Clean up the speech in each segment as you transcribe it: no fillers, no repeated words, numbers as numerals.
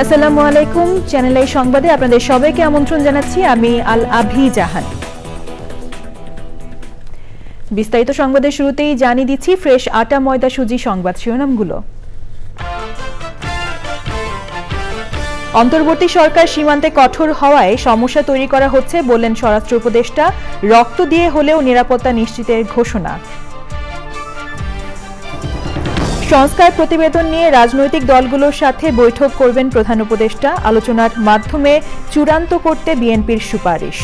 আসসালামু আলাইকুম, channel I সংবাদে আপনাদের সবাইকে আমন্ত্রণ জানাচ্ছি। আমি আল আভি জাহান। বিস্তারিত সংবাদের শুরুতেই জানিয়ে দিচ্ছি ফ্রেশ আটা ময়দা সুজি সংবাদ শিরোনামগুলো। অন্তর্বর্তী সরকার সীমান্তে কঠোর হওয়ায় সমস্যা তৈরি করা হচ্ছে বললেন স্বরাষ্ট্র উপদেষ্টা। রক্ত দিয়ে হলেও নিরাপত্তা নিশ্চিতের ঘোষণা। সংস্কার প্রতিবেদন নিয়ে রাজনৈতিক দলগুলোর সাথে বৈঠক করবেন প্রধান উপদেষ্টা। আলোচনার মাধ্যমে চূড়ান্ত করতে বিএনপির সুপারিশ।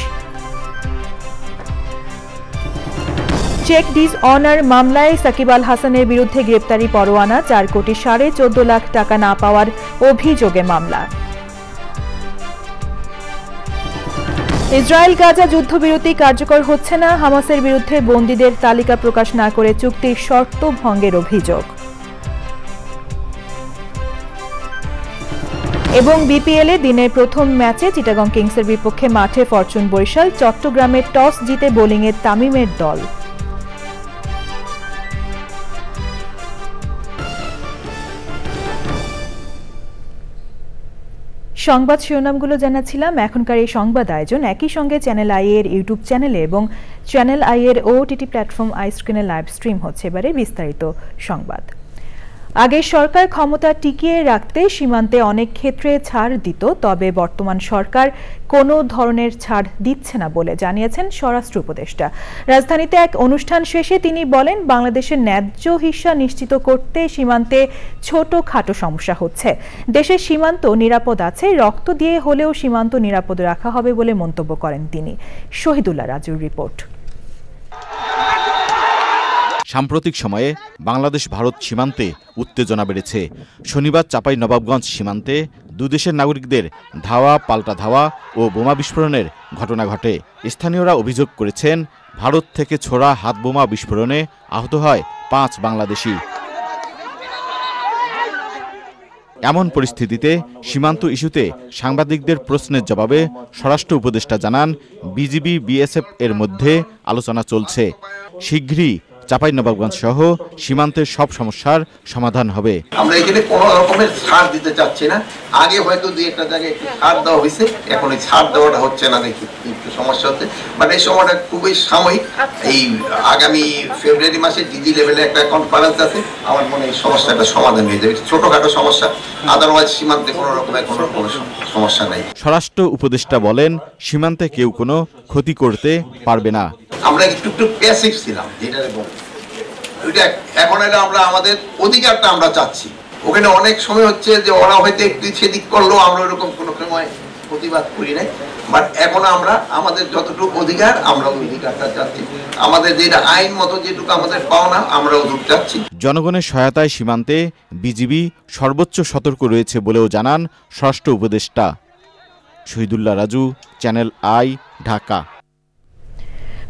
চেক ডিসঅনার মামলায় সাকিব আল হাসানের বিরুদ্ধে গ্রেপ্তারি পরোয়ানা। 4,14,5 টাকা না পাওয়ার অভিযোগে মামলা। ইসরায়েল গাজা যুদ্ধবিরতি কার্যকর হচ্ছে না। হামাসের বিরুদ্ধে বন্দীদের তালিকা প্রকাশ না করে চুক্তির শর্ত ভঙ্গের অভিযোগ। এবং বিপিএলে দিনের প্রথম ম্যাচে চিটাগং কিংসের বিপক্ষে মাঠে ফরচুন বরিশাল। চট্টগ্রামে টস জিতে বোলিংয়ে তামিমের দল। সংবাদ শিরোনামগুলো জানাচ্ছিলাম। এখনকার এই সংবাদ আয়োজন একই সঙ্গে চ্যানেল আই এর ইউটিউব চ্যানেলে এবং চ্যানেল আই এর ওটিটি প্ল্যাটফর্ম আই স্ক্রিনে লাইভ স্ট্রিম হচ্ছে। এবারে বিস্তারিত সংবাদ। আগে সরকার ক্ষমতা টিকিয়ে রাখতে সীমান্তে অনেক ক্ষেত্রে ছাড় দিত, তবে বর্তমান সরকার কোনো ধরনের ছাড় দিচ্ছে না বলে জানিয়েছেন স্বরাষ্ট্র উপদেষ্টা। রাজধানীতে এক অনুষ্ঠান শেষে তিনি বলেন, বাংলাদেশের ন্যায্য হিস্সা নিশ্চিত করতে সীমান্তে ছোটখাটো সমস্যা হচ্ছে। দেশের সীমান্ত নিরাপদ আছে, রক্ত দিয়ে হলেও সীমান্ত নিরাপদ রাখা হবে বলে মন্তব্য করেন তিনি। শহীদুল্লাহ রাজুর রিপোর্ট। সাম্প্রতিক সময়ে বাংলাদেশ ভারত সীমান্তে উত্তেজনা বেড়েছে। শনিবার চাঁপাইনবাবগঞ্জ সীমান্তে দুদেশের নাগরিকদের ধাওয়া পাল্টা ধাওয়া ও বোমা বিস্ফোরণের ঘটনা ঘটে। স্থানীয়রা অভিযোগ করেছেন, ভারত থেকে ছোড়া হাতবোমা বিস্ফোরণে আহত হয় 5 বাংলাদেশি। এমন পরিস্থিতিতে সীমান্ত ইস্যুতে সাংবাদিকদের প্রশ্নের জবাবে স্বরাষ্ট্র উপদেষ্টা জানান, বিজিবি বিএসএফ এর মধ্যে আলোচনা চলছে। শীঘ্রই চাঁপাইনবাবগঞ্জ সহ সীমান্তের সব সমস্যার সমাধান হবে। আমরা এখানে কোনো রকমের ছাড় দিতে চাচ্ছি না। আগে হয়তো 2-1টা জায়গায় একটু ছাড় দেওয়া হয়েছে, এখন এই ছাড় দেওয়াটা হচ্ছে না, দেখি একটু সমস্যা হচ্ছে। বাট এই সময়টা খুবই সাময়িক। এই আগামী ফেব্রুয়ারি মাসে ডিজি লেভেলে একটা কনফারেন্স আছে, আমার মনে এই সমস্যাটা সমাধান হয়ে যাবে। ছোটখাটো সমস্যা, আদারওয়াইজ সীমান্তে কোনো রকমের কোনো সমস্যা নাই। স্বরাষ্ট্র উপদেষ্টা বলেন, সীমান্তে কেউ কোনো ক্ষতি করতে পারবে না। আমরা একটু প্যাসিভ ছিলাম, যেটা ওইটা এখন আমরা আমাদের অধিকারটা আমরা চাচ্ছি। ওখানে অনেক সময় হচ্ছে যে ওরা হয়তো একটু সেদিক করলেও আমরা ওইরকম কোনো সময় প্রতিবাদ করি নাই। বাট এখন আমরা আমাদের যতটুকু অধিকার, আমরা ওই অধিকারটা চাচ্ছি। আমাদের যেটা আইন মতো যেটুকু আমাদের পাওনা, আমরা ওটুকু চাচ্ছি। জনগণের সহায়তায় সীমান্তে বিজিবি সর্বোচ্চ সতর্ক রয়েছে বলেও জানান স্বরাষ্ট্র উপদেষ্টা। Shahidullah Raju, channel I, Dhaka.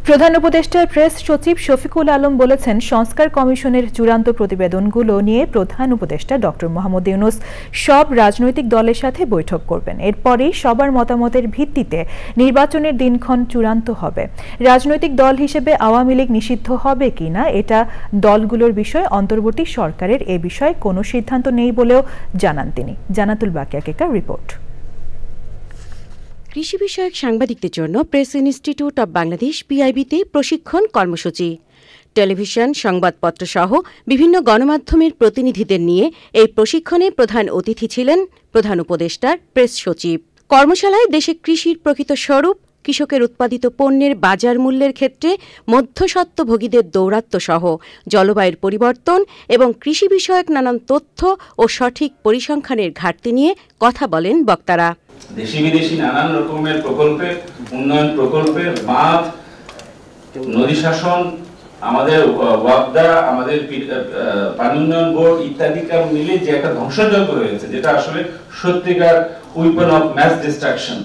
প্রধান উপদেষ্টার প্রেস সচিব শফিকুল আলম বলেছেন, সংস্কার কমিশনের চূড়ান্ত প্রতিবেদনগুলো নিয়ে প্রধান উপদেষ্টা ডক্টর মোহাম্মদ ইউনূস সব রাজনৈতিক দলের সাথে বৈঠক করবেন। এরপরই সবার মতামতের ভিত্তিতে নির্বাচনের দিনক্ষণ চূড়ান্ত হবে। রাজনৈতিক দল হিসেবে আওয়ামী লীগ নিষিদ্ধ হবে কিনা এটা দলগুলোর বিষয়, অন্তর্বর্তী সরকারের এ বিষয়ে কোনো সিদ্ধান্ত নেই বলেও জানান তিনি। জানাতুল বাকিয়া কেকার রিপোর্ট। কৃষি বিষয়ক সাংবাদিকদের জন্য প্রেস ইনস্টিটিউট অব বাংলাদেশ পিআইবিতে প্রশিক্ষণ কর্মসূচি। টেলিভিশন, সংবাদপত্র সহ বিভিন্ন গণমাধ্যমের প্রতিনিধিদের নিয়ে এই প্রশিক্ষণে প্রধান অতিথি ছিলেন প্রধান উপদেষ্টার প্রেস সচিব। কর্মশালায় দেশে কৃষির প্রকৃত স্বরূপ, কৃষকের উৎপাদিত পণ্যের বাজার মূল্যের ক্ষেত্রে মধ্যস্বত্বভোগীদের দৌরাত্ম্য সহ জলবায়ুর পরিবর্তন এবং কৃষি বিষয়ক নানান তথ্য ও সঠিক পরিসংখ্যানের ঘাটতি নিয়ে কথা বলেন বক্তারা। দেশি বিদেশি নানান রকমের প্রকল্পে, উন্নয়ন প্রকল্পের বাঁধ, নদী শাসন, আমাদের ওয়াপদা, আমাদের পানি উন্নয়ন বোর্ড ইত্যাদি মিলে যে একটা ধ্বংসযজ্ঞ রয়েছে, যেটা আসলে সত্যিকার উইপন অফ ম্যাস ডিস্ট্রাকশন,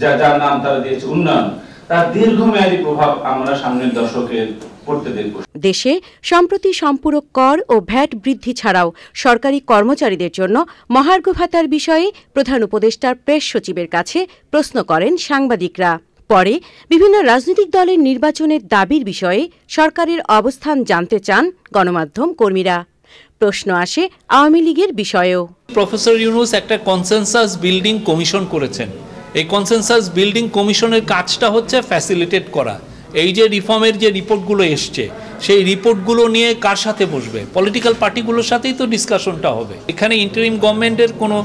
যার নাম তারা দিয়েছে উন্নয়ন, তার দীর্ঘমেয়াদী প্রভাব আমরা সামনের দশকে পড়তে দেখব। দেশে সম্প্রতি সম্পূরক কর ও ভ্যাট বৃদ্ধি ছাড়াও সরকারি কর্মচারীদের জন্য মহার্ঘ ভাতার বিষয়ে প্রধান উপদেষ্টার প্রেস সচিবের কাছে প্রশ্ন করেন সাংবাদিকরা। পরে বিভিন্ন রাজনৈতিক দলের নির্বাচনের দাবির বিষয়ে সরকারের অবস্থান জানতে চান গণমাধ্যম কর্মীরা। প্রশ্ন আসে আওয়ামী লীগের বিষয়েও। প্রফেসর ইউনূস একটা কনসেনসাস বিল্ডিং কমিশন করেছেন। এই কনসেনসাস বিল্ডিং কমিশনের কাজটা হচ্ছে ফ্যাসিলিটেট করা। এই যে রিফর্মের যে রিপোর্টগুলো এসছে, সেই রিপোর্টগুলো নিয়ে কার সাথে বসবে? পলিটিক্যাল পার্টিগুলোর সাথেই তো ডিসকাশনটা হবে। এখানে ইন্টারিম গভর্নমেন্টের কোনো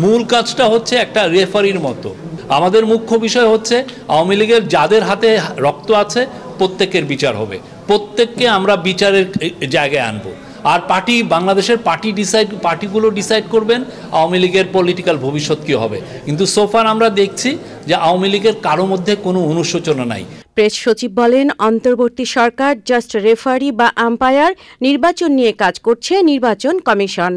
মূল কাজটা হচ্ছে একটা রেফারির মতো। আমাদের মুখ্য বিষয় হচ্ছে আওয়ামী লীগের যাদের হাতে রক্ত আছে প্রত্যেকের বিচার হবে, প্রত্যেককে আমরা বিচারের জায়গায় আনবো। আর বাংলাদেশের পার্টিগুলো ডিসাইড করবেন আওয়ামী লীগের পলিটিক্যাল ভবিষ্যৎ কী হবে। কিন্তু সোফার আমরা দেখছি যে আওয়ামী লীগের কারো মধ্যে কোনো অনুশোচনা নাই। প্রেস সচিব বলেন, অন্তর্বর্তী সরকার জাস্ট রেফারি বা আম্পায়ার, নির্বাচন নিয়ে কাজ করছে নির্বাচন commission.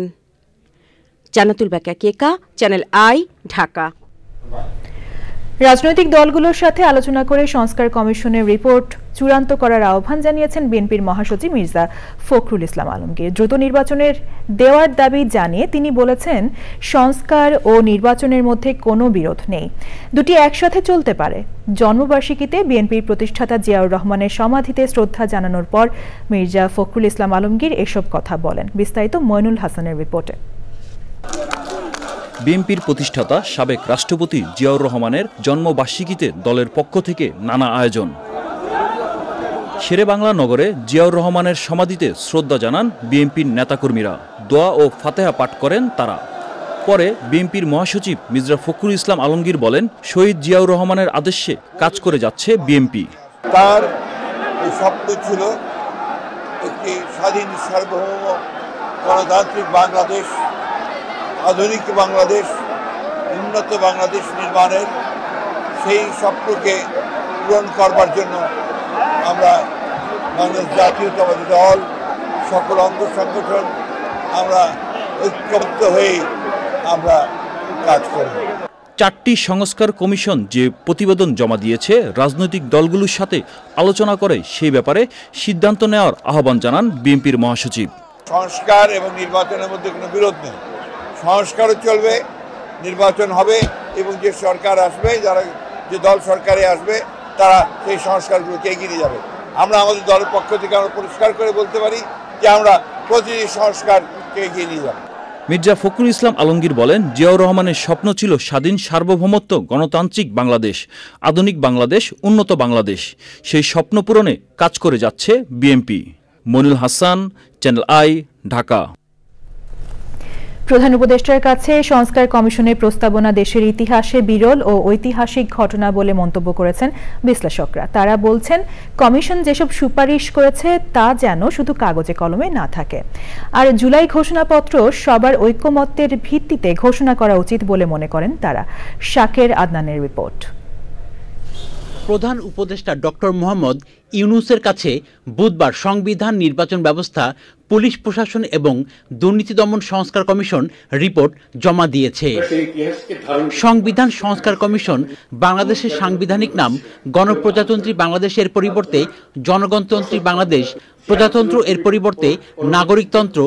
Jannatul বাকিয়া Keka, channel I, Dhaka. রাজনৈতিক দলগুলোর সাথে আলোচনা করে সংস্কার কমিশনের রিপোর্ট চূড়ান্ত করার আহ্বান জানিয়েছেন বিএনপির মহাসচিব মির্জা ফখরুল ইসলাম আলমগীর। দ্রুত নির্বাচনের দেওয়ার দাবি জানিয়ে তিনি বলেছেন, সংস্কার ও নির্বাচনের মধ্যে কোনো বিরোধ নেই, দুটি একসাথে চলতে পারে। জন্মবার্ষিকীতে বিএনপির প্রতিষ্ঠাতা জিয়াউর রহমানের সমাধিতে শ্রদ্ধা জানানোর পর মির্জা ফখরুল ইসলাম আলমগীর এসব কথা বলেন। বিস্তারিত মইনুল হাসানের রিপোর্টে। বিএনপির প্রতিষ্ঠাতা সাবেক রাষ্ট্রপতি জিয়াউর রহমানের জন্মবার্ষিকীতে দলের পক্ষ থেকে নানা আয়োজন। শেরেবাংলা নগরে জিয়াউর রহমানের সমাধিতে শ্রদ্ধা জানান বিএনপির নেতাকর্মীরা। দোয়া ও ফাতেহা পাঠ করেন তারা। পরে বিএনপির মহাসচিব মির্জা ফখরুল ইসলাম আলমগীর বলেন, শহীদ জিয়াউর রহমানের আদেশে কাজ করে যাচ্ছে বিএনপি। তার স্বপ্ন ছিল একটি স্বাধীন, সার্বভৌম, গণতান্ত্রিক বাংলাদেশ, আধুনিক বাংলাদেশ, উন্নত বাংলাদেশ নির্মাণের। সেই স্বপ্নকে পূরণ করবার জন্য আমরা বাংলাদেশ জাতীয়তাবাদী দল, সকল অঙ্গ সংগঠন আমরা ঐক্যবদ্ধ হয়ে আমরা কাজ করব। 4টি সংস্কার কমিশন যে প্রতিবেদন জমা দিয়েছে, রাজনৈতিক দলগুলোর সাথে আলোচনা করে সেই ব্যাপারে সিদ্ধান্ত নেওয়ার আহ্বান জানান বিএনপির মহাসচিব। সংস্কার এবং নির্বাচনের মধ্যে কোনো বিরোধ নেই। সংস্কারও চলবে, নির্বাচন হবে, এবং যে সরকার আসবে, যে দল সরকারে আসবে, তারা সেই সংস্কারগুলোকে এগিয়ে নিয়ে যাবে। আমরা আমাদের দলের পক্ষ থেকে আমরা পরিষ্কার করে বলতে পারি যে আমরা প্রতিটি সংস্কারকে এগিয়ে নিয়ে যাব। মির্জা ফখরুল ইসলাম আলমগীর বলেন, জিয়াউর রহমানের স্বপ্ন ছিল স্বাধীন, সার্বভৌমত্ব, গণতান্ত্রিক বাংলাদেশ, আধুনিক বাংলাদেশ, উন্নত বাংলাদেশ। সেই স্বপ্ন পূরণে কাজ করে যাচ্ছে BNP. Moinul Hasan, channel I, Dhaka. প্রধান উপদেষ্টার কাছে সংস্কার কমিশনের প্রস্তাবনা দেশের ইতিহাসে বিরল ও ঐতিহাসিক ঘটনা বলে মন্তব্য করেছেন বিশ্লেষকরা। তারা বলছেন, কমিশন যেসব সুপারিশ করেছে তা যেন শুধু কাগজে কলমে না থাকে। আর জুলাই ঘোষণাপত্র সবার ঐকমত্যের ভিত্তিতে ঘোষণা করা উচিত বলে মনে করেন তারা। শাকের আদনানের রিপোর্ট। প্রধান উপদেষ্টা ডক্টর মোহাম্মদ ইউনূসের কাছে বুধবার সংবিধান, নির্বাচন ব্যবস্থা, পুলিশ প্রশাসন এবং দুর্নীতি দমন সংস্কার কমিশন রিপোর্ট জমা দিয়েছে। সংবিধান সংস্কার কমিশন বাংলাদেশের সাংবিধানিক নাম গণপ্রজাতন্ত্রী বাংলাদেশের পরিবর্তে জনগণতন্ত্রী বাংলাদেশ, প্রজাতন্ত্র এর পরিবর্তে নাগরিকতন্ত্র,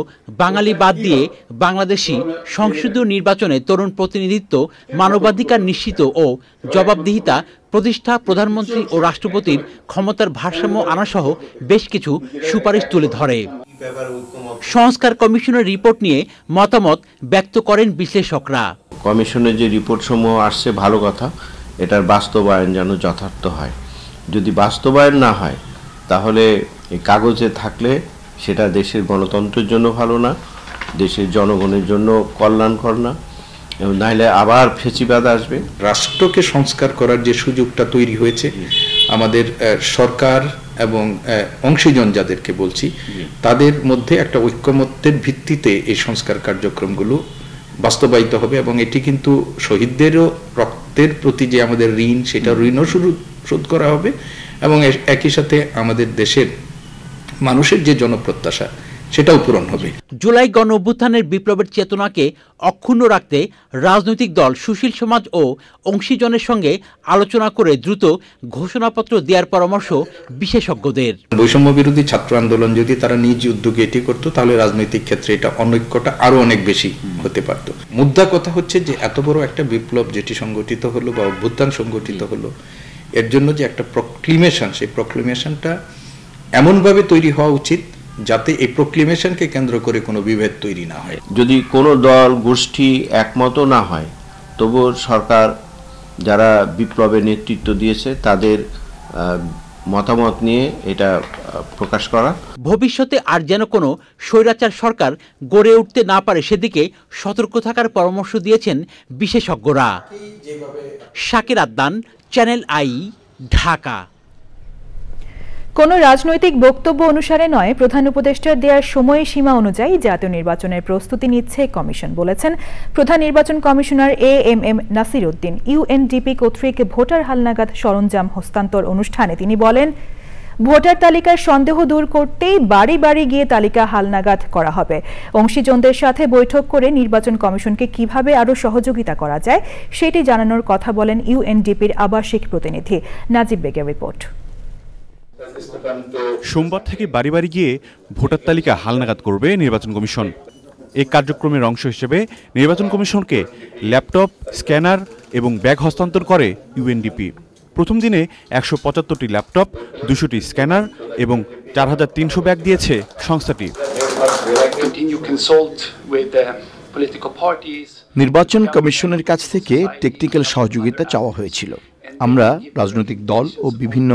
বাঙালি বাদ দিয়ে বাংলাদেশি, সংসদীয় নির্বাচনে তরুণ প্রতিনিধিত্ব, মানবাধিকার নিশ্চিত ও জবাবদিহিতা প্রতিষ্ঠা, প্রধানমন্ত্রী ও রাষ্ট্রপতির ক্ষমতার ভারসাম্য আনাসহ বেশ কিছু সুপারিশ তুলে ধরে। সংস্কার কমিশনের রিপোর্ট নিয়ে মতামত ব্যক্ত করেন বিশ্লেষকরা। কমিশনের যে রিপোর্ট সমূহ আসছে ভালো কথা, এটার বাস্তবায়ন যেন যথার্থ হয়। যদি বাস্তবায়ন না হয় তাহলে এই কাগজে থাকলে সেটা দেশের গণতন্ত্রের জন্য ভালো না, দেশের জনগণের জন্য কল্যাণকর না, এবং নাহলে আবার ফেঁচিবাদ আসবে। রাষ্ট্রকে সংস্কার করার যে সুযোগটা তৈরি হয়েছে, আমাদের সরকার এবং অংশীজন যাদেরকে বলছি, তাদের মধ্যে একটা ঐক্যমত্যের ভিত্তিতে এই সংস্কার কার্যক্রমগুলো বাস্তবায়িত হবে। এবং এটি কিন্তু শহীদদেরও রক্তের প্রতি যে আমাদের ঋণ, সেটা ঋণও শোধ করা হবে। এবং একই সাথে আমাদের দেশের মানুষের যে জনপ্রত্যাশা সেটাও পূরণ হবে। জুলাই গণ অভ্যুত্থানের বিপ্লবের চেতনাকে অক্ষুণ্ণ রাখতে রাজনৈতিক দল, সুশীল সমাজ ও অংশীজনের সঙ্গে আলোচনা করে দ্রুত ঘোষণাপত্র দেওয়ার পরামর্শ বিশেষজ্ঞদের। বৈষম্য বিরোধী ছাত্র আন্দোলন যদি তারা নিজ উদ্যোগে এটি করতো তাহলে রাজনৈতিক ক্ষেত্রে এটা অনৈক্যটা আরো অনেক বেশি হতে পারত। মুদ্রা কথা হচ্ছে যে এত বড় একটা বিপ্লব যেটি সংগঠিত হলো বা অভ্যুত্থান সংগঠিত হলো, এর জন্য যে একটা প্রক্লিমেশন, সেই প্রক্লিমেশনটা এমনভাবে তৈরি হওয়া উচিত যাতে এই প্রক্লিমেশনকে কেন্দ্র করে কোনো বিভেদ তৈরি না হয়। যদি কোনো দল গোষ্ঠী একমত না হয়, তবুও সরকার যারা বিপ্লবে নেতৃত্ব দিয়েছে তাদের মতামত নিয়ে এটা প্রকাশ করা। ভবিষ্যতে আর যেন কোনো স্বৈরাচার সরকার গড়ে উঠতে না পারে সেদিকে সতর্ক থাকার পরামর্শ দিয়েছেন বিশেষজ্ঞরা। Shakir Adnan, channel I, Dhaka. কোনো রাজনৈতিক বক্তব্য অনুসারে নয়, প্রধান উপদেষ্টার দেওয়ার সময়সীমা অনুযায়ী জাতীয় নির্বাচনের প্রস্তুতি নিচ্ছে কমিশন, বলেছেন প্রধান নির্বাচন commissioner AMM Nasir Uddin. UNDP কর্তৃক ভোটার হালনাগাদ সরঞ্জাম হস্তান্তর অনুষ্ঠানে তিনি বলেন, ভোটার তালিকার সন্দেহ দূর করতেই বাড়ি বাড়ি গিয়ে তালিকা হালনাগাদ করা হবে। অংশীজনদের সাথে বৈঠক করে নির্বাচন কমিশনকে কিভাবে আরও সহযোগিতা করা যায় সেটি জানানোর কথা বলেন ইউএনডিপির আবাসিক প্রতিনিধি। নাজিব বেগের রিপোর্ট। সোমবার থেকে বাড়ি বাড়ি গিয়ে ভোটার তালিকা হালনাগাদ করবে নির্বাচন কমিশন। এই কার্যক্রমের অংশ হিসেবে নির্বাচন কমিশনকে ল্যাপটপ, স্ক্যানার এবং ব্যাগ হস্তান্তর করে ইউএনডিপি। প্রথম দিনে ১৭৫টি ল্যাপটপ, ২০০টি স্ক্যানার এবং ৪৩০০ ব্যাগ দিয়েছে সংস্থাটি। নির্বাচন কমিশনের কাছ থেকে টেকনিক্যাল সহযোগিতা চাওয়া হয়েছিল। আমরা রাজনৈতিক দল ও বিভিন্ন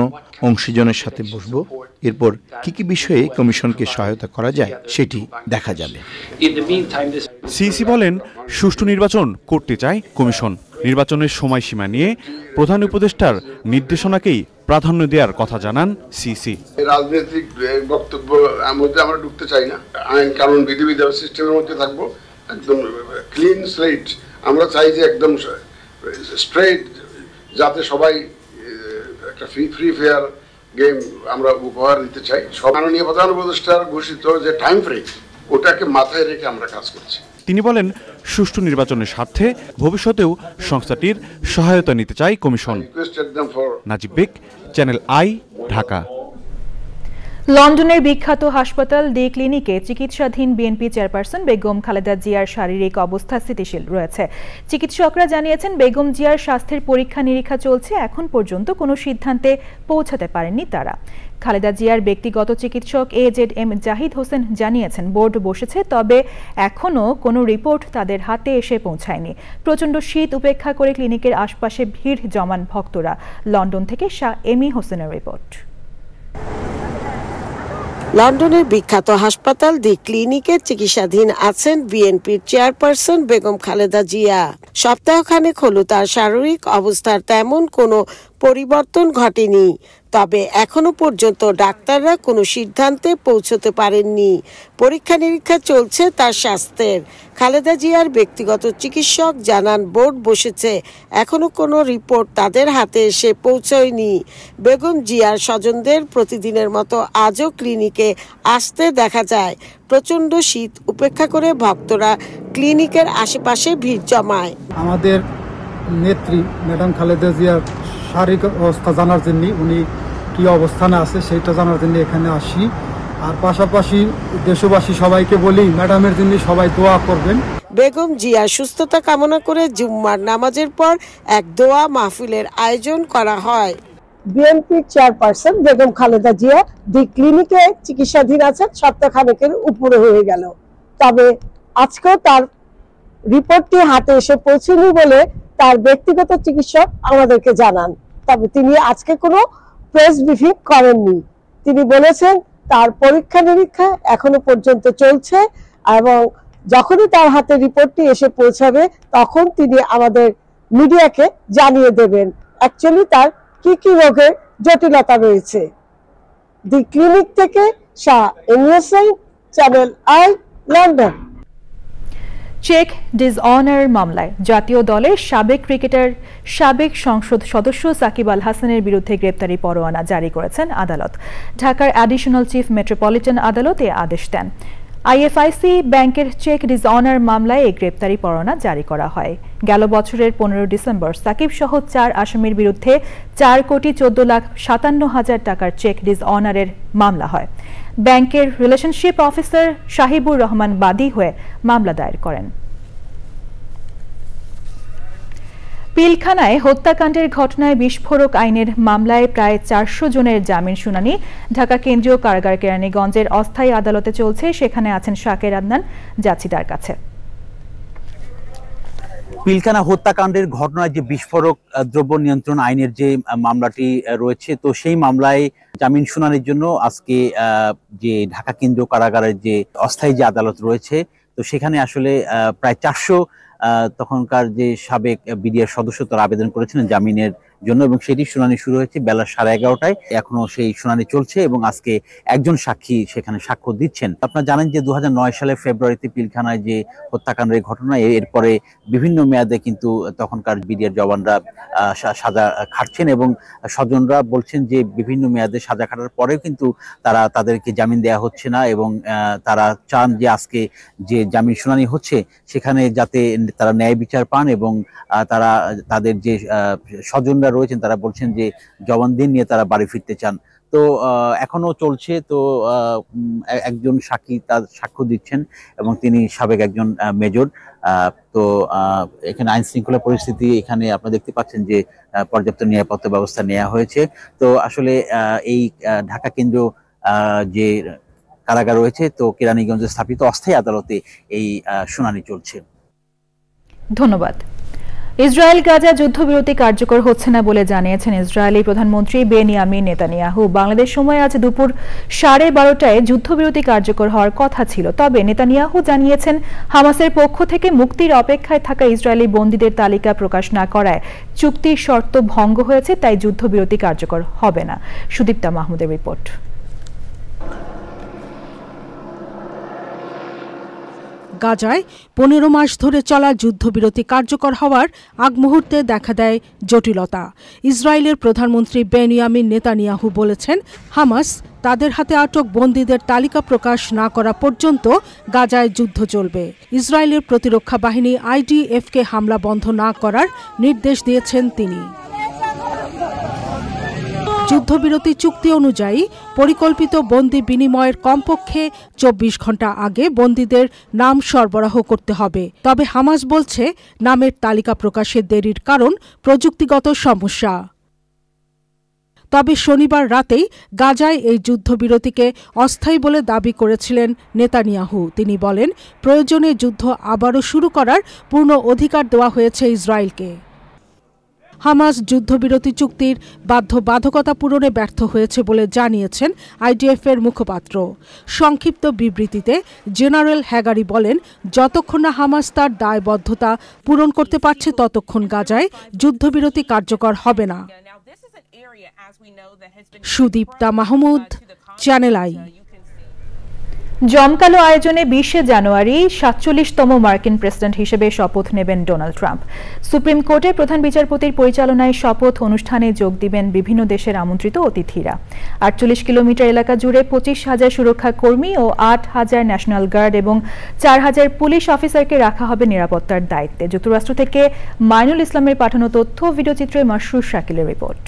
অংশীজনের সাথে বসব, এরপর কি কি বিষয়ে কমিশনকে সহায়তা করা যায় সেটি দেখা যাবে। সিইসি বলেন, সুষ্ঠু নির্বাচন করতে চায় কমিশন। নির্বাচনের সময়সীমা নিয়ে প্রধান উপদেষ্টার নির্দেশনাকেই প্রাধান্য দেওয়ার কথা জানান সিইসি। রাজনৈতিক বক্তব্য মধ্যে আমরা ঢুকতে চাই না, আইন কানুন বিধিবিধান সিস্টেমের মধ্যে থাকবো, একদম ক্লিন স্লেট। আমরা চাই যে একদম স্ট্রেট, যাতে সবাই একটা ফ্রি ফেয়ার গেম আমরা উপহার দিতে চাই। মাননীয় প্রধান উপদেষ্টার ঘোষিত যে টাইম ফ্রেম, ওটাকে মাথায় রেখে আমরা কাজ করছি। তিনি বলেন, সুষ্ঠু নির্বাচনের স্বার্থে ভবিষ্যতেও সংস্থাটির সহায়তা নিতে চায় commission. Najib beg, channel I, Dhaka. লন্ডনের বিখ্যাত হাসপাতাল দি ক্লিনিকে চিকিৎসাধীন বিএনপি চেয়ারপারসন বেগম খালেদা জিয়ার শারীরিক অবস্থা স্থিতিশীল রয়েছে। চিকিৎসকরা জানিয়েছেন, বেগম জিয়ার স্বাস্থ্যের পরীক্ষা নিরীক্ষা চলছে, এখন পর্যন্ত কোনো সিদ্ধান্তে পৌঁছাতে পারেননি তারা। খালেদা জিয়ার ব্যক্তিগত চিকিৎসক AZM জাহিদ হোসেন জানিয়েছেন, বোর্ড বসেছে, তবে এখনও কোনো রিপোর্ট তাদের হাতে এসে পৌঁছায়নি। প্রচণ্ড শীত উপেক্ষা করে ক্লিনিকের আশপাশে ভিড় জমান ভক্তরা। লন্ডন থেকে শাহ এমি হোসেনের রিপোর্ট। লন্ডনের বিখ্যাত হাসপাতাল দি ক্লিনিকে চিকিৎসাধীন আছেন বিএনপির চেয়ারপারসন বেগম খালেদা জিয়া। সপ্তাহখানেক হলো তার শারীরিক অবস্থার তেমন কোনো পরিবর্তন ঘটেনি, তবে এখনো পর্যন্ত ডাক্তাররা কোনো সিদ্ধান্তে পৌঁছতে পারেননি। পরীক্ষা নিরীক্ষা চলছে তার স্বাস্থ্যের। খালেদা জিয়ার ব্যক্তিগত চিকিৎসক জানান, বোর্ড বসেছে, এখনো কোনো রিপোর্ট তাদের হাতে এসে পৌঁছয়নি। বেগম জিয়ার স্বজনদের প্রতিদিনের মতো আজও ক্লিনিকে আসতে দেখা যায়। প্রচণ্ড শীত উপেক্ষা করে ভক্তরা ক্লিনিকের আশেপাশে ভিড় জমায়। আমাদের নেত্রী ম্যাডাম খালেদা জিয়ার শারীরিক অবস্থা জানার জন্য, উনি কি অবস্থানে আছে সেটা জানার জন্য এখানে আসি। আর পাশাপাশি দেশবাসী সবাইকে বলি, ম্যাডামের জন্য সবাই দোয়া করবেন। বেগম জিয়ার সুস্থতা কামনা করে জুম্মার নামাজের পর এক দোয়া মাহফিলের আয়োজন করা হয়। বিএনপির চেয়ারপারসন বেগম খালেদা জিয়া দি ক্লিনিকে চিকিৎসাধীন আছেন, সপ্তাহখানেকের উপরে হয়ে গেল, তবে আজকেও তার রিপোর্টটি হাতে এসে পৌঁছেনি বলে তার ব্যক্তিগত চিকিৎসক আমাদেরকে জানান। তবে তিনি আজকে কোনো প্রেস ব্রিফিং করেননি। তিনি বলেছেন, তার পরীক্ষা নিরীক্ষা এখনো পর্যন্ত চলছে এবং যখনই তার হাতে রিপোর্টটি এসে পৌঁছাবে তখন তিনি আমাদের মিডিয়াকে জানিয়ে দেবেন অ্যাকচুয়ালি তার কি কি রোগের জটিলতা রয়েছে। দি ক্লিনিক থেকে Shah Emi Hossain, channel I, London. Cheque dishonour মামলায় জাতীয় দলের সাবেক ক্রিকেটার সাবেক সংসদ সদস্য সাকিব আল হাসানের বিরুদ্ধে গ্রেপ্তারি পরোয়ানা জারি করেছেন আদালত। ঢাকার অ্যাডিশনাল চিফ মেট্রোপলিটন আদালত এ আদেশ দেন। আইএফআইসি ব্যাংকের চেক ডিসঅনার মামলায় এই গ্রেপ্তারি পরোয়ানা জারি করা হয়। গেল বছরের 15 ডিসেম্বর সাকিব সহ 4 আসামির বিরুদ্ধে 4,14,57,000 টাকার চেক ডিসঅনারের মামলা হয়। ব্যাংকের রিলেশনশিপ অফিসার শাহিবুর রহমান বাদী হয়ে মামলা দায়ের করেন। পিলখানায় হত্যাকাণ্ডের ঘটনায় বিস্ফোরক আইনের মামলায় প্রায় 400 জনের জামিন শুনানি ঢাকা কেন্দ্রীয় কারাগার কেরানীগঞ্জের অস্থায়ী আদালতে চলছে। সেখানে আছেন শাকের আদনান, যাচ্ছি তার কাছে। পিলখানা হত্যাকাণ্ডের ঘটনায় যে বিস্ফোরক দ্রব্য নিয়ন্ত্রণ আইনের যে মামলাটি রয়েছে, তো সেই মামলায় জামিন শুনানির জন্য আজকে যে ঢাকা কেন্দ্রীয় কারাগারের যে অস্থায়ী যে আদালত রয়েছে, তো সেখানে আসলে প্রায় 400 তখনকার যে সাবেক বিডিআর সদস্য তারা আবেদন করেছিলেন জামিনের জন্য এবং সেটি শুনানি শুরু হয়েছে বেলা 11:30টায়। এখনো সেই শুনানি চলছে এবং আজকে একজন সাক্ষী সেখানে সাক্ষ্য দিচ্ছেন। আপনারা জানেন যে 2009 সালের ফেব্রুয়ারিতে পিলখানায় যে হত্যাকাণ্ডের ঘটনা, এরপরে বিভিন্ন মেয়াদে কিন্তু তখনকার বিডিআর জওয়ানরা সাজা খাটছেন এবং স্বজনরা বলছেন যে বিভিন্ন মেয়াদে সাজা খাটার পরেও কিন্তু তাদেরকে জামিন দেওয়া হচ্ছে না এবং তারা চান যে আজকে যে জামিন শুনানি হচ্ছে সেখানে যাতে তারা ন্যায় বিচার পান এবং তাদের যে স্বজনরা রয়েছেন তারা বলছেন যে জওয়ানদের নিয়ে তারা বাড়ি ফিরতে চান। তো এখনো চলছে। তো একজন সাক্ষী তার সাক্ষ্য দিচ্ছেন এবং তিনি সাবেক একজন মেজর। তো এখানে আইন শৃঙ্খলা পরিস্থিতি এখানে আপনারা দেখতে পাচ্ছেন যে পর্যাপ্ত নিরাপত্তা ব্যবস্থা নেওয়া হয়েছে। তো আসলে এই ঢাকা কেন্দ্র যে কারাগার রয়েছে, তো কেরানীগঞ্জে স্থাপিত অস্থায়ী আদালতে এই শুনানি চলছে। ধন্যবাদ। ইসরায়েল গাজা যুদ্ধবিরতি কার্যকর হচ্ছে না বলে জানিয়েছেন ইসরায়েলি প্রধানমন্ত্রী বেনিয়ামিন নেতানিয়াহু। বাংলাদেশ সময় আজ দুপুর 12:30টায় যুদ্ধবিরতি কার্যকর হওয়ার কথা ছিল, তবে নেতানিয়াহু জানিয়েছেন হামাসের পক্ষ থেকে মুক্তির অপেক্ষায় থাকা ইসরায়েলি বন্দীদের তালিকা প্রকাশ না করায় চুক্তির শর্ত ভঙ্গ হয়েছে, তাই যুদ্ধবিরতি কার্যকর হবে না। সুদীপ্তা মাহমুদের রিপোর্ট। গাজায় 15 মাস ধরে চলা যুদ্ধবিরতি কার্যকর হওয়ার আগ মুহূর্তে দেখা দেয় জটিলতা। ইসরায়েলের প্রধানমন্ত্রী বেনিয়ামিন নেতানিয়াহু বলেছেন হামাস তাদের হাতে আটক বন্দীদের তালিকা প্রকাশ না করা পর্যন্ত গাজায় যুদ্ধ চলবে। ইসরায়েলের প্রতিরক্ষা বাহিনী আইডিএফকে হামলা বন্ধ না করার নির্দেশ দিয়েছেন তিনি। যুদ্ধবিরতি চুক্তি অনুযায়ী পরিকল্পিত বন্দী বিনিময়ের কমপক্ষে 24 ঘন্টা আগে বন্দীদের নাম সরবরাহ করতে হবে। তবে হামাস বলছে নামের তালিকা প্রকাশের দেরির কারণ প্রযুক্তিগত সমস্যা। তবে শনিবার রাতেই গাজায় এই যুদ্ধবিরতিকে অস্থায়ী বলে দাবি করেছিলেন নেতানিয়াহু। তিনি বলেন, প্রয়োজনে যুদ্ধ আবারও শুরু করার পূর্ণ অধিকার দেওয়া হয়েছে ইসরায়েলকে। হামাস যুদ্ধবিরতি চুক্তির বাধ্যবাধকতা পূরণে ব্যর্থ হয়েছে বলে জানিয়েছেন আইডিএফের মুখপাত্র। সংক্ষিপ্ত বিবৃতিতে জেনারেল হ্যাগারি বলেন, যতক্ষণ না হামাস তার দায়বদ্ধতা পূরণ করতে পারছে ততক্ষণ গাজায় যুদ্ধবিরতি কার্যকর হবে না। Sudipta Mahmud, channel I. জমকালো আয়োজনে 20 জানুয়ারি 47তম মার্কিন প্রেসিডেন্ট হিসেবে শপথ নেবেন ডোনাল্ড ট্রাম্প। সুপ্রিম কোর্টের প্রধান বিচারপতির পরিচালনায় শপথ অনুষ্ঠানে যোগ দিবেন বিভিন্ন দেশের আমন্ত্রিত অতিথিরা। 48 কিলোমিটার এলাকা জুড়ে 25,000 সুরক্ষা কর্মী ও 8,000 ন্যাশনাল গার্ড এবং 4,000 পুলিশ অফিসারকে রাখা হবে নিরাপত্তার দায়িত্বে। যুক্তরাষ্ট্র থেকে মাইনুল ইসলামের পাঠানো তথ্য, ভিডিওচিত্রে মাসরুর শাকিলের রিপোর্ট।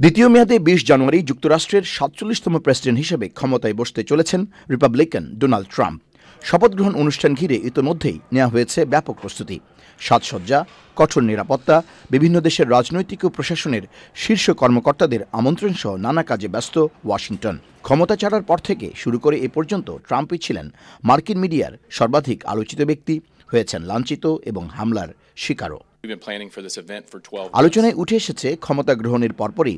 দ্বিতীয় মেয়াদে 20 জানুয়ারি যুক্তরাষ্ট্রের 47তম প্রেসিডেন্ট হিসেবে ক্ষমতায় বসতে চলেছেন রিপাবলিকান ডোনাল্ড ট্রাম্প। শপথ গ্রহণ অনুষ্ঠান ঘিরে ইতোমধ্যেই নেওয়া হয়েছে ব্যাপক প্রস্তুতি। সাজসজ্জা, কঠোর নিরাপত্তা, বিভিন্ন দেশের রাজনৈতিক ও প্রশাসনের শীর্ষ কর্মকর্তাদের আমন্ত্রণ সহ নানা কাজে ব্যস্ত ওয়াশিংটন। ক্ষমতা ছাড়ার পর থেকে শুরু করে এ পর্যন্ত ট্রাম্পই ছিলেন মার্কিন মিডিয়ার সর্বাধিক আলোচিত ব্যক্তি, হয়েছেন লাঞ্ছিত এবং হামলার শিকারও। আলোচনায় উঠে এসেছে ক্ষমতা গ্রহণের পরপরই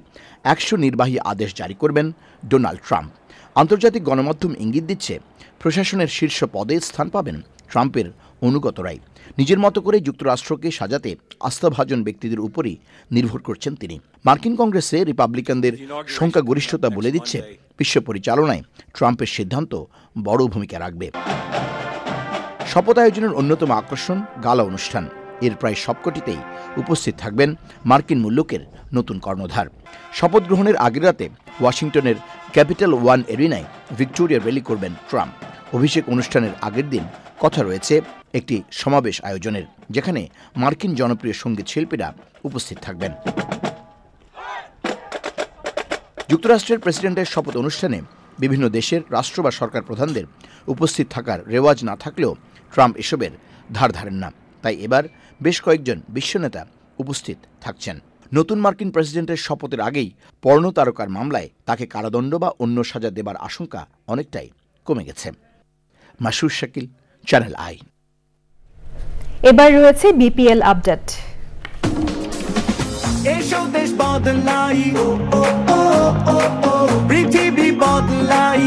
100 নির্বাহী আদেশ জারি করবেন ডোনাল্ড ট্রাম্প। আন্তর্জাতিক গণমাধ্যম ইঙ্গিত দিচ্ছে প্রশাসনের শীর্ষ পদে স্থান পাবেন ট্রাম্পের অনুগতরাই। নিজের মতো করে যুক্তরাষ্ট্রকে সাজাতে আস্থাভাজন ব্যক্তিদের উপরই নির্ভর করছেন তিনি। মার্কিন কংগ্রেসে রিপাবলিকানদের সংখ্যাগরিষ্ঠতা বলে দিচ্ছে বিশ্ব পরিচালনায় ট্রাম্পের সিদ্ধান্ত বড় ভূমিকা রাখবে। শপথ আয়োজনের অন্যতম আকর্ষণ গালা অনুষ্ঠান। এর প্রায় সবকটিতেই উপস্থিত থাকবেন মার্কিন মুলুকের নতুন কর্ণধার। শপথ গ্রহণের আগের রাতে ওয়াশিংটনের ক্যাপিটাল ওয়ান এরিনায় ভিক্টোরিয়া র্যালি করবেন ট্রাম্প। অভিষেক অনুষ্ঠানের আগের দিন কথা রয়েছে একটি সমাবেশ আয়োজনের, যেখানে মার্কিন জনপ্রিয় সঙ্গীত শিল্পীরা উপস্থিত থাকবেন। যুক্তরাষ্ট্রের প্রেসিডেন্টের শপথ অনুষ্ঠানে বিভিন্ন দেশের রাষ্ট্র বা সরকার প্রধানদের উপস্থিত থাকার রেওয়াজ না থাকলেও ট্রাম্প এসবের ধার ধারেন না। তাই এবার বেশ কয়েকজন বিশ্বনেতা উপস্থিত থাকছেন। নতুন মার্কিন প্রেসিডেন্টের শপথের আগেই পর্ণ তারকার মামলায় তাকে কারাদণ্ড বা অন্য সাজা দেবার আশঙ্কা অনেকটাই কমে গেছে। মাসুর শাকিল, চ্যানেল আই। এবার রয়েছে বিপিএল আপডেট। পৃথিবী বদলাই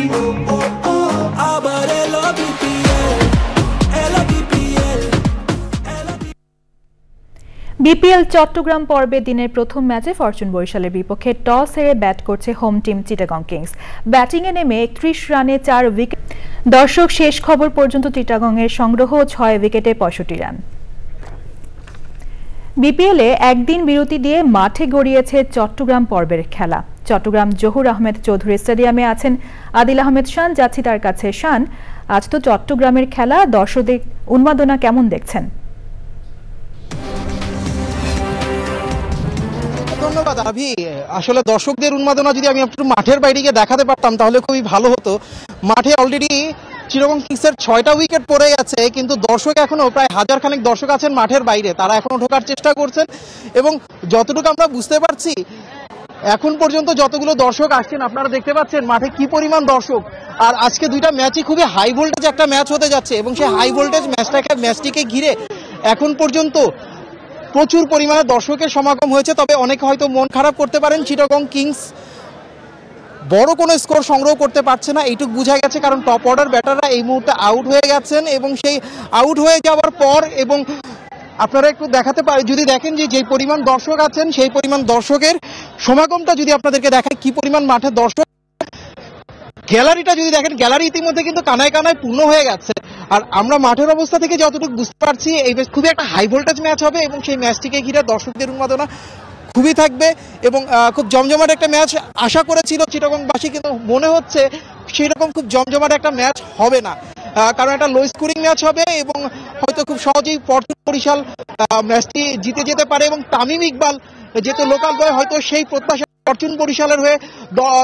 আবার এলো বিপিএল চট্টগ্রাম পর্বে দিনের প্রথম ম্যাচে ফরচুন বরিশালের বিপক্ষে টস হেরে ব্যাট করছে হোম টিম চিটাগং কিংস। ব্যাটিংয়ে নেমে 31 রানে 4 উইকেট। দর্শক, শেষ খবর পর্যন্ত চিটাগংয়ের সংগ্রহ 6 উইকেটে 65 রান। বিপিএলে একদিন বিরতি দিয়ে মাঠে গড়িয়েছে চট্টগ্রাম পর্বের খেলা। চট্টগ্রাম জহুর আহমেদ চৌধুরী স্টেডিয়ামে আছেন আদিল আহমেদ শান। যাচ্ছি তার কাছে। শান, আজ তো চট্টগ্রামের খেলা, দর্শকদের উন্মাদনা কেমন দেখছেন? ধন্যবাদ আভি। আসলে দর্শকদের উন্মাদনা যদি আমি একটু মাঠের বাইরে গিয়ে দেখাতে পারতাম তাহলে খুবই ভালো হতো। মাঠে অলরেডি চিটাগং কিংসের 6টা উইকেট পড়ে গেছে, কিন্তু দর্শক এখনো প্রায় 1000 খানেক দর্শক আছেন মাঠের বাইরে। তারা এখনো ঢোকার চেষ্টা করছেন এবং যতটুকু আমরা বুঝতে পারছি এখন পর্যন্ত যতগুলো দর্শক আসছেন আপনারা দেখতে পাচ্ছেন মাঠে কি পরিমাণ দর্শক। আর আজকে দুইটা ম্যাচই খুবই হাই ভোল্টেজ একটা ম্যাচ হতে যাচ্ছে এবং সেই হাই ভোল্টেজ ম্যাচটিকে ঘিরে এখন পর্যন্ত প্রচুর পরিমাণে দর্শকের সমাগম হয়েছে। তবে অনেকে হয়তো মন খারাপ করতে পারেন, চিটাগং কিংস বড় কোনো স্কোর সংগ্রহ করতে পারছে না এইটুকু বোঝা গেছে, কারণ টপ অর্ডার ব্যাটাররা এই মুহূর্তে আউট হয়ে গেছেন এবং সেই আউট হয়ে যাওয়ার পর এবং আপনারা একটু দেখাতে পারেন, যদি দেখেন যে পরিমাণ দর্শক আছেন সেই পরিমাণ দর্শকের সমাগমটা যদি আপনাদেরকে দেখায় কি পরিমাণ মাঠে দর্শক। গ্যালারিটা যদি দেখেন, গ্যালারি ইতিমধ্যে কিন্তু কানায় কানায় পূর্ণ হয়ে গেছে। আর আমরা মাঠের অবস্থা থেকে যতটুকু বুঝতে পারছি এই খুবই একটা হাই ভোল্টেজ ম্যাচ হবে এবং সেই ম্যাচটিকে ঘিরে দর্শকদের উন্মাদনা খুবই থাকবে এবং খুব জমজমাট একটা ম্যাচ আশা করেছিল চিটাগংবাসী, কিন্তু মনে হচ্ছে সেরকম খুব জমজমাট একটা ম্যাচ হবে না, কারণ একটা লো স্কোরিং ম্যাচ হবে এবং হয়তো খুব সহজেই ফরচুন বরিশাল ম্যাচটি জিতে যেতে পারে এবং তামিম ইকবাল যেহেতু লোকাল বয় হয়তো সেই প্রত্যাশা ফরচুন বরিশালের হয়ে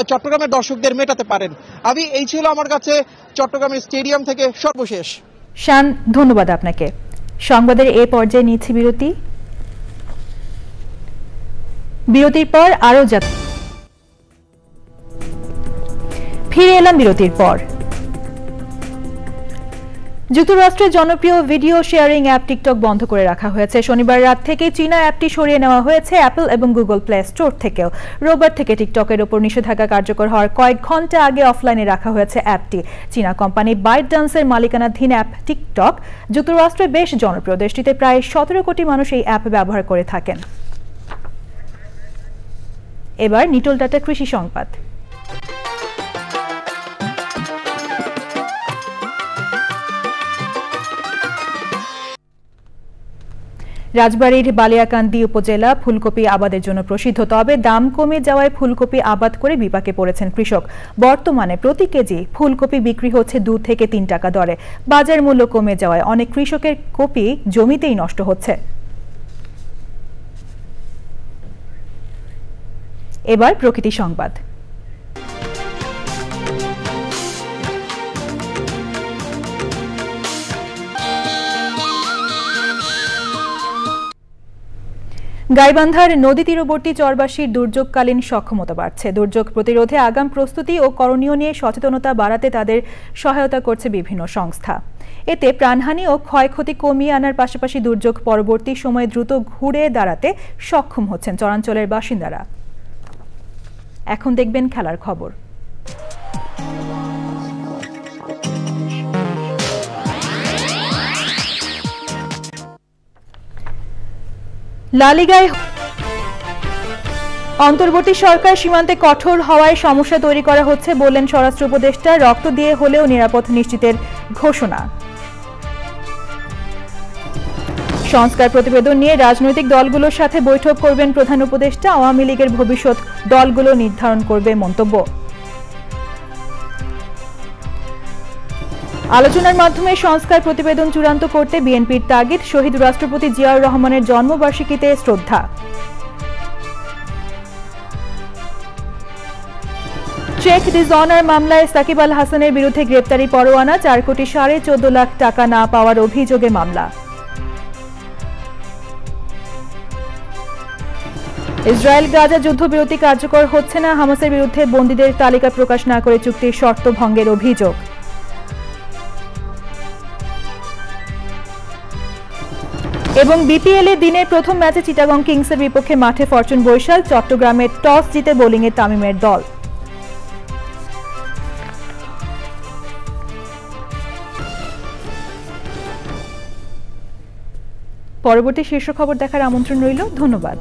চট্টগ্রামের দর্শকদের মেটাতে পারেন। আমি এই ছিল আমার কাছে চট্টগ্রামের স্টেডিয়াম থেকে সর্বশেষ। শান, ধন্যবাদ আপনাকে। সংবাদের এই পর্যায়ে নিচ্ছি বিরতি। বিরতির পর আরো ফিরে এলাম বিরতির পর। যুক্তরাষ্ট্রের জনপ্রিয় ভিডিও শেয়ারিং অ্যাপ টিকটক বন্ধ করে রাখা হয়েছে। শনিবার রাত থেকে চীনা অ্যাপটি সরিয়ে নেওয়া হয়েছে অ্যাপল এবং গুগল প্লে স্টোর থেকেও। রোববার থেকে টিকটকের উপর নিষেধাজ্ঞা কার্যকর হওয়ার কয়েক ঘন্টা আগে অফলাইনে রাখা হয়েছে অ্যাপটি। চীনা কোম্পানি বাইটডান্সের মালিকানাধীন অ্যাপ টিকটক যুক্তরাষ্ট্রে বেশ জনপ্রিয়। দেশটিতে প্রায় 17 কোটি মানুষ এই অ্যাপ ব্যবহার করে থাকেন। এবার নিটল ডাটা কৃষি সংবাদ। রাজবাড়ীর বালিয়াকান্দি উপজেলা ফুলকপি আবাদের জন্য প্রসিদ্ধ, তবে দাম কমে যাওয়ায় ফুলকপি আবাদ করে বিপাকে পড়েছেন কৃষক। বর্তমানে প্রতি কেজি ফুলকপি বিক্রি হচ্ছে 2 থেকে 3 টাকা দরে। বাজার মূল্য কমে যাওয়ায় অনেক কৃষকের কপি জমিতেই নষ্ট হচ্ছে। এবার প্রকৃতি সংবাদ। গাইবান্ধার নদী তীরবর্তী চরবাসীর দুর্যোগকালীন সক্ষমতা বাড়ছে। দুর্যোগ প্রতিরোধে আগাম প্রস্তুতি ও করণীয় নিয়ে সচেতনতা বাড়াতে তাদের সহায়তা করছে বিভিন্ন সংস্থা। এতে প্রাণহানি ও ক্ষয়ক্ষতি কমিয়ে আনার পাশাপাশি দুর্যোগ পরবর্তী সময়ে দ্রুত ঘুরে দাঁড়াতে সক্ষম হচ্ছেন চরাঞ্চলের বাসিন্দারা। এখন দেখবেন খেলার খবর। লা লিগায় অন্তর্বর্তী সরকার সীমান্তে কঠোর হওয়ায় সমস্যা তৈরি করা হচ্ছে বললেন স্বরাষ্ট্র উপদেষ্টা। রক্ত দিয়ে হলেও নিরাপদ নিশ্চিতের ঘোষণা। সংস্কার প্রতিবেদন নিয়ে রাজনৈতিক দলগুলোর সাথে বৈঠক করবেন প্রধান উপদেষ্টা। আওয়ামী লীগের ভবিষ্যৎ দলগুলো নির্ধারণ করবে মন্তব্য। আলোচনার মাধ্যমে সংস্কার প্রতিবেদন চূড়ান্ত করতে বিএনপির তাগিদ। শহীদ রাষ্ট্রপতি জিয়াউর রহমানের জন্মবার্ষিকীতে শ্রদ্ধা। চেক ডিসঅনার মামলায় সাকিব আল হাসানের বিরুদ্ধে গ্রেপ্তারি পরোয়ানা। 4,14,5 টাকা না পাওয়ার অভিযোগে মামলা। ইসরায়েল গাজা যুদ্ধবিরতি কার্যকর হচ্ছে না। হামাসের বিরুদ্ধে বন্দীদের তালিকা প্রকাশ না করে চুক্তির শর্ত ভঙ্গের অভিযোগ। এবং বিপিএল এ দিনের প্রথম ম্যাচে চিটাগং কিংসের বিপক্ষে মাঠে ফরচুন বরিশাল। চট্টগ্রামের টস জিতে বোলিংয়ে তামিমের দল। পরবর্তী শীর্ষ খবর দেখার আমন্ত্রণ রইল। ধন্যবাদ।